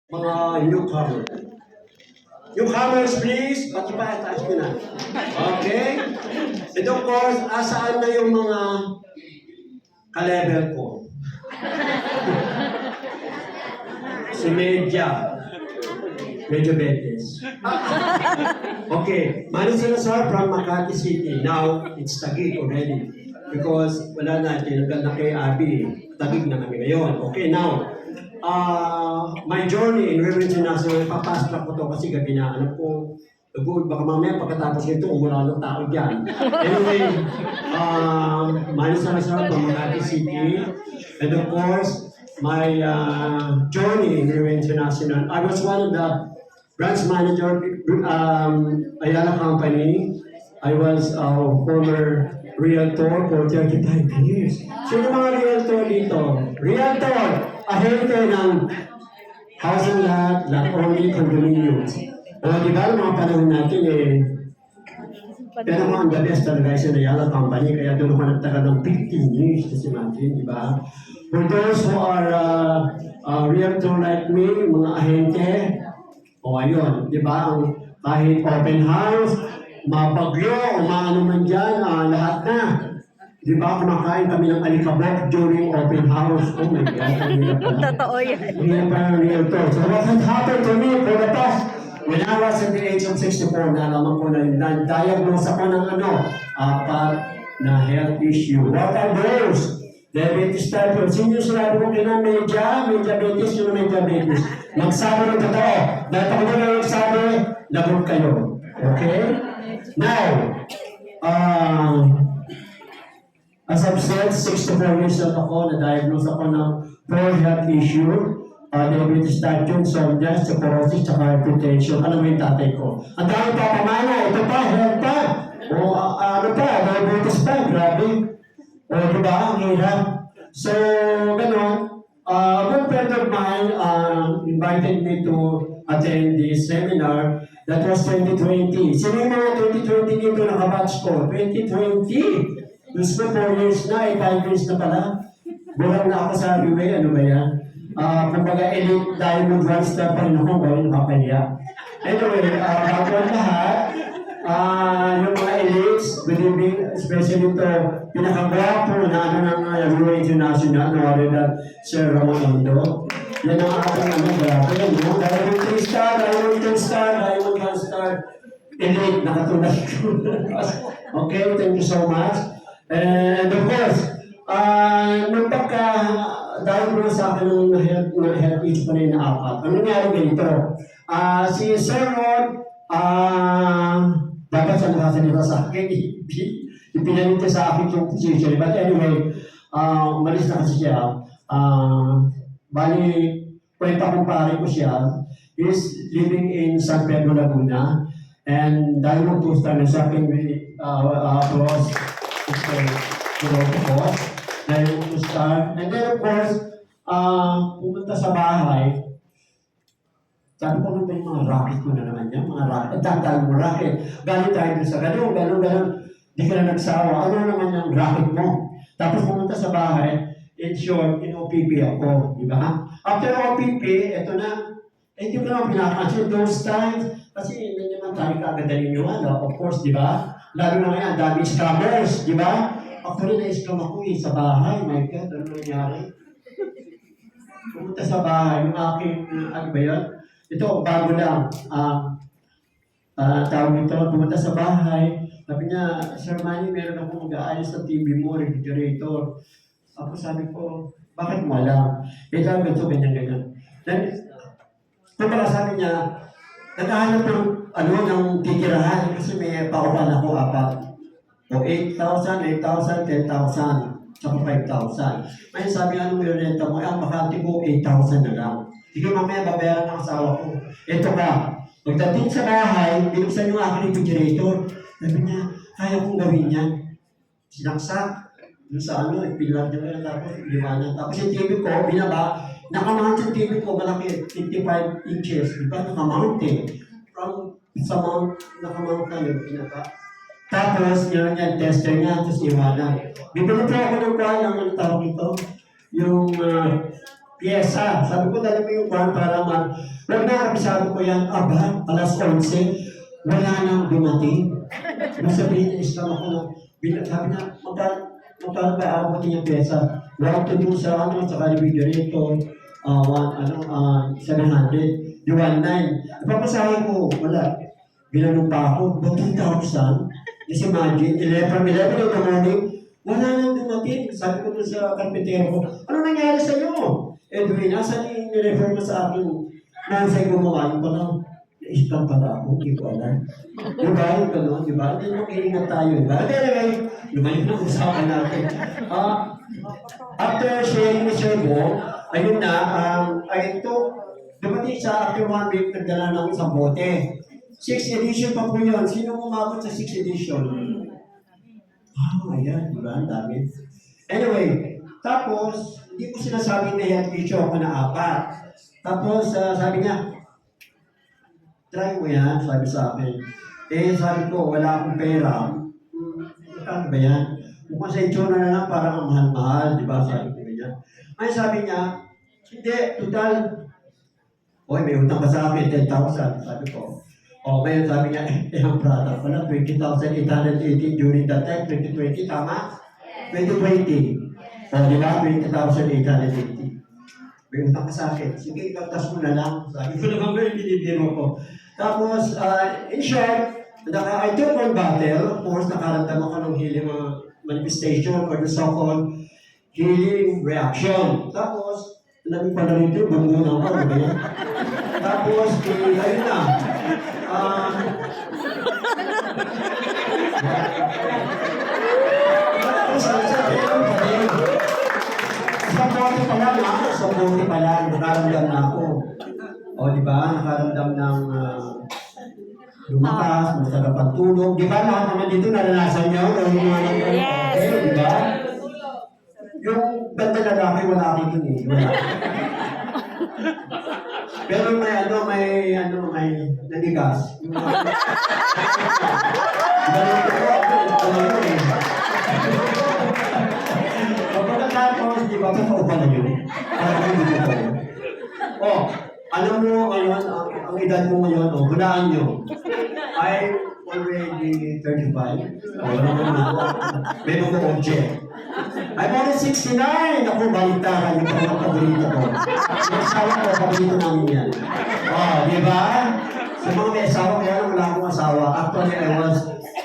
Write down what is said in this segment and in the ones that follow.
mga newcomer. Newcomers, please, taas ko na. Okay? And of course, asaan na yung mga ka-level ko? Si Medyo Betes. Okay, Manny Salazar from Makati City. Now, it's Taguig already. Because wala na, tinagal na kay Abby. Taguig na kami ngayon. Okay, now, my journey in Reverend National, papasok ko to kasi gabi na, alam ko, baka mamaya pagkatapos nito, wala ng tao dyan. Anyway, Manny Salazar from Makati City. And of course, my journey in Reverend International, I was one of the branch manager Ayala Company. I was a former realtor for 35 years. Sino mga realtor dito? Realtor! Ahente ng housing lot only condominiums. Di ba mga panahon natin pero mga ang the best talaga sa Ayala Company, kaya doon ako nagtagal ng 15 years kasi imagine, di ba? For those who are realtor like me, mga ahente, ayun, di ba? Kahit open house, mabagyo, o maano man dyan, lahat na. Di ba? Kumakain kami ng alikabok during open house. Oh my God. Totoo yan. Hindi na pa ng realtor. So what had happened to me for the past, when I was at the age of 64, nalaman ko na diagnose ako ng apat na health issue. What are those? Diabetes type 1. Sino sinabi ko kina may diabetes, yun may diabetes. Magsabi ng totoo. Dahil pag na nagsabi, lagot kayo. Okay? Now, as I've said, 64 years old ako, na-diagnose ako ng 4 health issue. Diabetes type 2, psoriasis, osteoporosis, saka hypertension. Alam mo yung tatay ko. Ang dami pa pamana, ito pa, health pa. O diabetes pa, grabe. Diba? Ang hirap. So, gano'n. A good friend of mine invited me to attend this seminar. That was 2020. Sino yung mga 2020 dito nakabatch ko? 2020? Diyos ko, 4 years na, 5 years na pala. Bulang na ako sa highway, ano ba yan? Kumbaga, elite diamond one star pa rin ako, gawin nakakaya. Anyway, bago ang lahat, yung mga elites, believing, especially ito, pinakagwapo na ng Rio International, no other than Sir Ramon Ando. Yan ang ating grabe, no? Diamond 3 star, Diamond 10 star, Diamond 1 star, elite, nakatulad ko. Okay, thank you so much. And of course, nung dahil sa akin ng health issue ko na yung na-apat, ang nangyari ganito, si Sir Rod, dapat siya nakasalita sa akin, ipinanita sa akin yung position. But anyway, umalis na kasi siya. Bali, kwenta kong pare ko siya, is living in San Pedro, Laguna. And dahil mo two-star na sa akin, cross, dahil mo two-star. And then of course, pumunta sa bahay, sabi ko naman yung mga racket ko na naman yan, mga racket. Tatalo mo racket. Galing tayo dun sa ganun. Di ka na nagsawa. Ano naman yung racket mo? Tapos pumunta sa bahay, in short, in OPP ako. Di ba? After OPP, eto na. Hindi ko naman pinakansin those times. Kasi hindi naman tayo kaagadaling yung of course, di ba? Lalo na ngayon, dami scammers, di ba? Actually, na-scam ako sa bahay. My God, ano nangyari? Pumunta sa bahay, yung aking, ano ba yun? Ito, bago lang. Tawag nito, pumunta sa bahay. Sabi niya, Sir Manny, meron akong mag-aayos sa TV mo, refrigerator. Ako sabi ko, bakit mo alam? Ito, ganyan. Then, kumbaga sabi niya, naghahanap ng titirahan kasi may paupan ako apat. O 8,000, 10,000, tsaka 5,000. Ngayon sabi nga nung renta mo, ang bakante ko 8,000 na lang. Sige mamaya babayaran ng asawa ko. Ito ka, pagdating sa bahay, binuksan yung aking refrigerator. Sabi niya, kaya kong gawin yan. Sinaksak. Yung sa pilar niya tapos liwanag. Tapos yung TV ko, binaba, nakamount yung TV ko, malaki, 55 inches. Diba, nakamount From sa mount, nakamount na yung pinaka. Tapos, yun yan, tester niya, tapos liwanag. Bibili po ako ng ano tawag ito? Yung pyesa. Sabi ko, dali mo yung kwan para wag na, kabisado ko yan, aba, alas 11, wala nang dumating. Nasabihin, Islam ako na, sabi na, magkano ba aabotin yung pyesa? Wala to do sa sa refrigerator, 700, yung 1.9. Ipapasahin ko, wala. Binanong pa ako, ba 2,000? Just imagine, 11 in the morning, wala nang dumating. Sabi ko dun sa karpentero ko, ano nangyari sa'yo? Edwin, nasa ni-refer mo sa akin, nansay gumawa yung pala, na-scam pala ako, hindi ko alam. Diba yung gano'n, diba? Hindi mo kailangan tayo, diba? But anyway, lumayo na usapan natin. After sharing the servo, ayun na, ay ito, dumating sa after 1 week, nagdala ng isang bote. 6th edition pa po yun. Sino umabot sa 6th edition? Ayan, diba? Ang dami. Anyway, tapos, hindi ko sinasabing na health issue ako na 4. Tapos, sabi niya, try mo yan, sabi sa akin. Sabi ko, wala akong pera. Magkano ba yan? Mukhang sa itsura na lang, parang ang mahal-mahal, di ba? Sabi ko ganyan. Ay, sabi niya, hindi, total. Oy, may utang ka sa akin, 10,000. Sabi ko, okay, sabi niya, ang product pala, 20,880 during that time, 2020, tama? 2020. Di ba? 20,880. May utang ka sa akin. Sige, ikaltas mo na lang. Sabi ko naman ba, binibiro ko. Tapos, in short, I took one battle. Of course, nakaramdam ako ng healing manifestation or the so-called healing reaction. Tapos, alam pala rito, bumunan ko. Tapos, ayun na. Sa buti pa lang, nakaramdam na ako. O, di ba? Nakaramdam ng lumakas, masarap tulog. Di ba? Lahat naman dito naranasan niyo? Yes! Di ba? Yung ganda na lalaki, wala akong dun eh. Wala. Pero may nanigas. Pagkatapos, di ba, totoo pala yun? Parang hindi totoo. Alam mo, ngayon, ang edad mo ngayon, hulaan nyo. I'm already 35. May mga object. I'm only 69! Ako, baliktaran yung paborito ko. Yung asawa ko, paborito namin yan. Di ba? Sa mga may asawa, kaya wala akong asawa. Actually, I was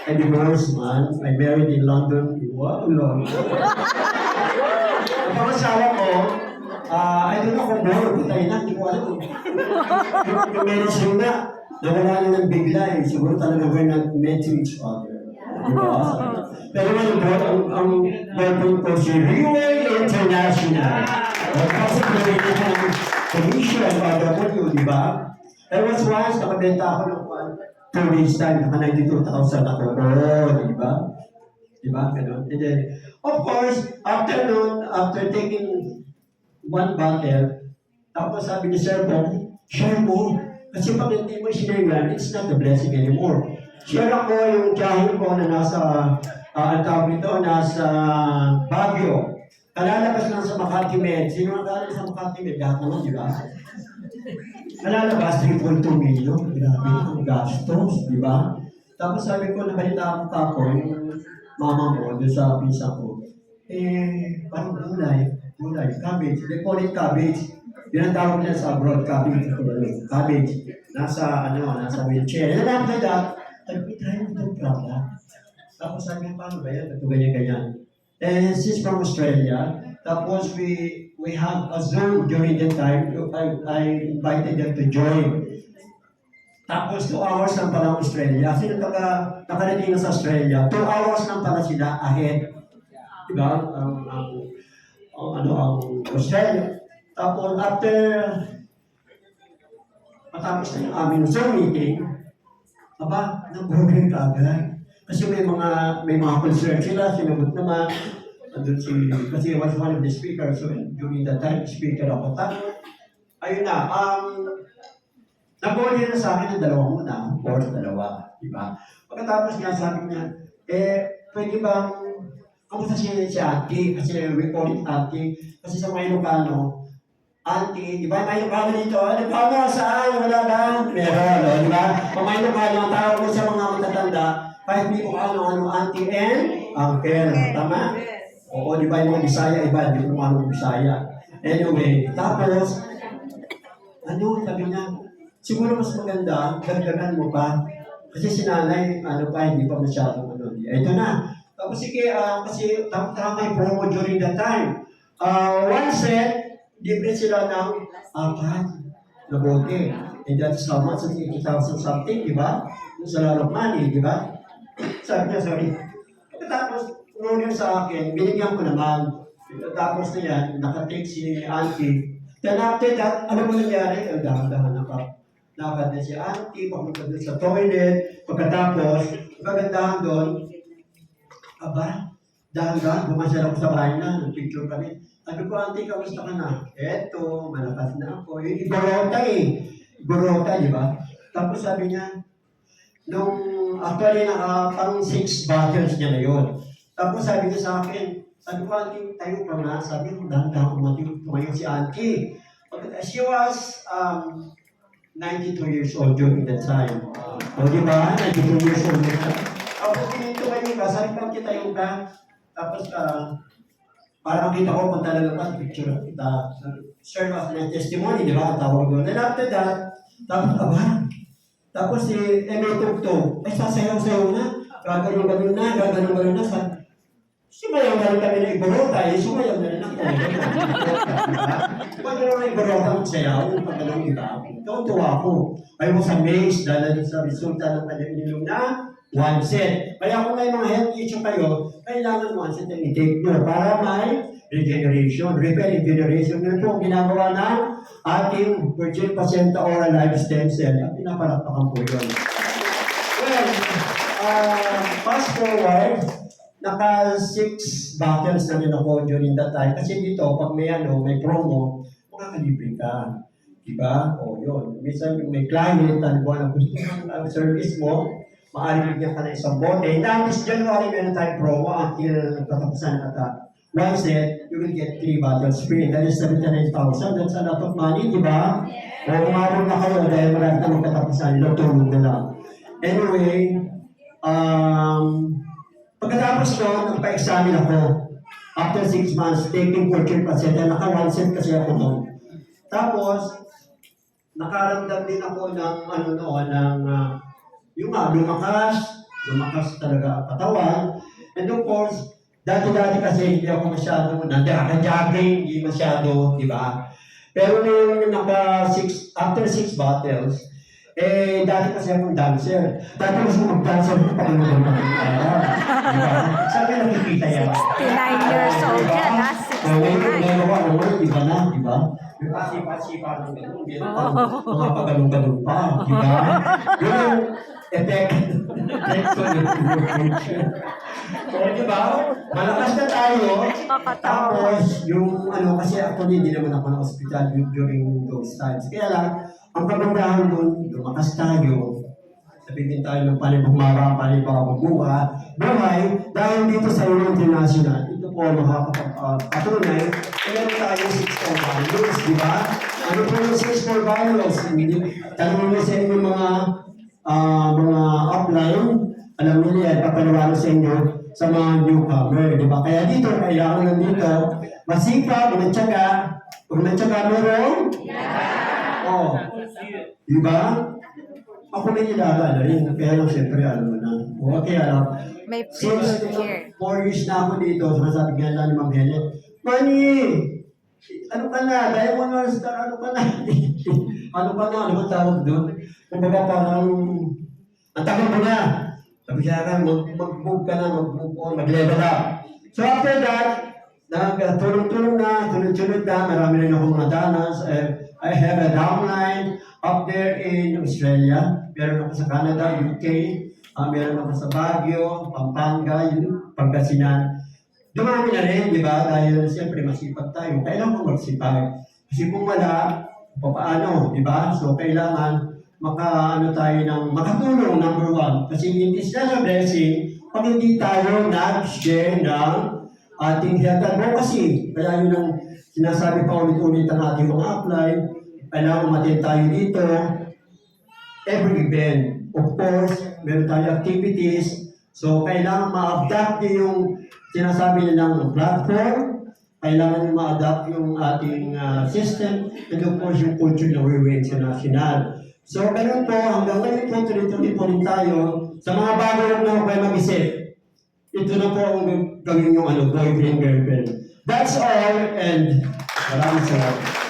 a divorced man. I married in London. Wow, Lord. Ang asawa ko, I don't know kung bored. Patay na, hindi ko alam. Yung meron siya na, nawala na ng bigla eh. Siguro talaga we're not meant to each other. Diba? Pero ang boyfriend ko si Riway International. Kasi pinili ko ng commission PW, di ba? There was once, nakabenta ako ng 2 weeks time, naka 92,000 ako. Di ba? Di ba? Ganun. And then, of course, after taking one bottle, tapos sabi ni Sir Bob, share mo. Kasi pag hindi mo sinirgan, it's not a blessing anymore. Share ako yung tiyahin ko na nasa, ang tawag nito, nasa Baguio. Kalalabas lang sa Makati Med. Sino ang kalalabas sa Makati Med? Lahat naman, di ba? Kalalabas, 3.2 million. Grabe, ang gastos, di ba? Tapos sabi ko, nabalita ako yung mama mo, doon sa pisa ko. Parang gulay, cabbage. They call it cabbage. Yan ang tawag niya sa abroad, cabbage. Cabbage. Nasa wheelchair. And after that, try mo itong product. Tapos sabi niya, paano ba yan? Ito ganyan. And she's from Australia. Tapos we have a Zoom during the time. I invited them to join. Tapos 2 hours lang pala Australia. Sino nakarating na sa Australia? 2 hours lang pala sila ahead. Diba? Ang Australia. Tapos after matapos na yung aming Zoom meeting, nag-order ka agad. Kasi may mga concern sila, sinagot naman. Kasi I was one of the speakers, so during that time, speaker ako. Tapos, ayun na, nag-order na sa akin ng 2 muna. Of course, 2. Diba? Pagkatapos niya, sabi niya, pwede bang, kamusta si auntie? Kasi we call it auntie. Kasi sa mga Ilocano, auntie, di ba? May Ilocano dito. Ilocano, saan? Wala ba? Meron, no? Di ba? Kung may Ilocano, ang tawag mo sa mga matatanda, kahit hindi kung ano, auntie and uncle. Tama? Oo, di ba yung mga Bisaya, iba, hindi ko ano Bisaya. Anyway, tapos, sabi niya, siguro mas maganda, dagdagan mo pa. Kasi si nanay, hindi pa masyadong Ito na. Tapos sige, kasi tama yung promo during that time. One set, libre sila ng apat na bote. And that's how much? 80,000 something, di ba? It's a lot of money, di ba? Sabi niya, sorry. Tapos, umorder sa akin, binigyan ko naman. Tapos na yan, nakatake si auntie. Then after that, ano mo nangyari? Dahan-dahan nakad na si auntie, papunta doon sa toilet. Pagkatapos, kagandahan doon, dahan-dahan, bumasya ako sa bahay na, nag-picture kami. Sabi ko, auntie, kamusta ka na? Eto, malakas na ako. Igorota Igorota, di ba? Tapos sabi niya, actually, pang 6 bottles niya na yun. Tapos sabi niya sa akin, sabi ko, auntie, tayo pa na. Sabi ko, dahan-dahan tumayo si auntie. She was 92 years old during that time. O di ba? 92 years old na. Tapos tumayo ka, sabi ko, auntie, tayo ka. Tapos, para makita ko kung talaga pa, picture kita, serve as a testimony, di ba? Ang tawag doon. And after that, tapos si Eme Tugtog, ay sasayaw-sayaw na, gaganon-ganon na, sumayaw na rin kami na Igorota, sumayaw na rin ako. Diba gano'n na Igorota magsayaw, yung pagano'n iba, tuwa ko. I was amazed dahil sa resulta ng kanyang ininom na one set. Kaya kung may mga health issue kayo, kailangan one set ang i-take nyo para may regeneration, regeneration. Yun po, ginagawa ng ating Virgin Placenta Oral Life Stem Cell. At pinapalakpakan po yun. Well, fast forward, naka 6 bottles na rin ako during that time. Kasi dito, pag may promo, makakalibre ka. Diba? O yun. Minsan may client, buwan na gusto ng service mo, maaari bigyan ka na isang bote. Now, this January, meron tayong promo until katapusan at one set, you will get 3 bottles free. That is 79,000. That's a lot of money, di ba? O umabot na kayo dahil marami na magkatapusan. Tulog na lang. Anyway, pagkatapos ko, nagpa-examine ako. After 6 months, taking culture placenta, naka-1 set kasi ako doon. Tapos, nakaramdam din ako ng lumakas talaga ang katawan. And of course, dati-dati kasi hindi ako masyado, nagka-jogging, hindi masyado, di ba? Pero nung after 6 bottles, dati kasi akong dancer. Dati kasi mag-dancer ko pa rin naman. Diba? Sabi nakikita yan. 69 years old yan, ha? 69. Iba na, di ba? Yung pasipa-sipa ng gano'n, mga pagalong-galong pa, di ba? Yung effect ko so, di ba? Malakas na tayo. Tapos, yung kasi actually, hindi naman ako na hospital during those times. Kaya lang, ang kagandahan doon, lumakas tayo. Sabihin tayo ng panibang buhay, dahil dito sa Euro International, ito po makakapatunay, meron tayo 6 values, di ba? Ano po yung 6 values? Tanong nyo sa inyo mga offline, alam nyo yan, papaliwanag sa inyo sa mga newcomer, di ba? Kaya dito, kailangan nandito, masipag, matyaga, kung matyaga meron? Oh, di ba? Ako may nilaga na rin, kaya lang siyempre, alam mo na. O, kaya lang, May since year. 4 years na ako dito, sabi nga lang ni Ma'am Helen, Manny, ano ka na? Diamond Star, ano ka na? Ano ba tawag doon? Kung baga parang, ang tagal mo na. Sabi siya ka, mag-move ka na, mag-move on, mag-level up. So after that, tulong-tulong na, tulong-tulong na, marami rin ako mga danas. I have a downline up there in Australia. Meron ako sa Canada, UK. Meron ako sa Baguio, Pampanga, Pangasinan. Dumami na rin, di ba? Dahil siyempre masipag tayo. Kailangan ko magsipag. Kasi kung wala, paano, di ba? So kailangan makatulong, number 1. Kasi it is not a blessing pag hindi tayo nag-share ng ating health advocacy. Kaya yun ang sinasabi pa ulit-ulit ang ating mga apply, kailangan umatin tayo dito, every event. Of course, meron tayo activities, so kailangan ma-adapt nyo yung sinasabi nilang platform, kailangan nyo ma-adapt yung ating system, and of course, yung culture na we're international. So, ganun po, hanggang ngayon po, tuloy-tuloy po rin tayo. Sa mga bago lang na kayo mag-isip, ito na po ang gawin yung boyfriend, girlfriend. That's all, and maraming salamat.